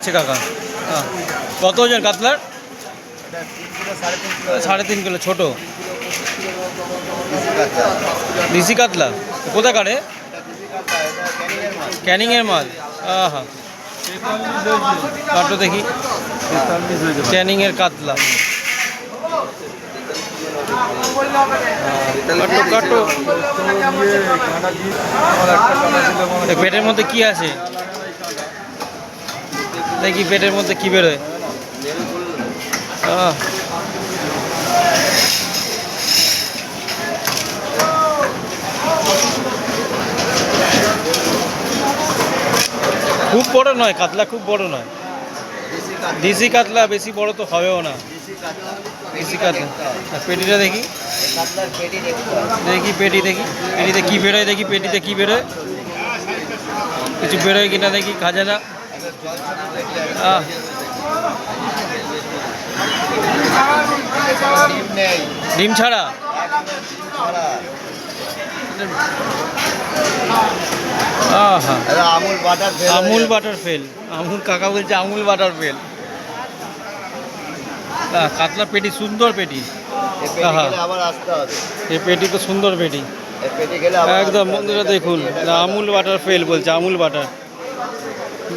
দিচ্ছে কাকা। কত ওজন কাতলার? 3.5 কিলো। ছোট দেশি কাতলা। কোথাকারে? ক্যানিংয়ের মাল। হ্যাঁ, কাটো দেখি। ক্যানিংয়ের কাতলা। কাটো। পেটের মধ্যে কি আছে দেখি, পেটের মধ্যে কি বেরোয়। খুব বড় নয় কাতলা, খুব বড় নয়। দেশি কাতলা বেশি বড় তো হবেও না। দেশি কাতলা। পেটিটা দেখি, দেখি পেটি, দেখি পেটিতে কি বেরোয়, দেখি পেটিতে কি বেরোয়, কিছু বেরোয় কিনা দেখি। খাজানা ডিম ছাড়া। Amul butter fail. আমুল কাকা বলছে আমুল বাটার ফেল। কাতলা পেটি, সুন্দর পেটি। এই পেটি তো সুন্দর পেটি একদম। বন্ধুরা দেখুন, আমুল বাটার ফেল বলছে, আমুল বাটার।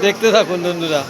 দেখতে থাকুন বন্ধুরা।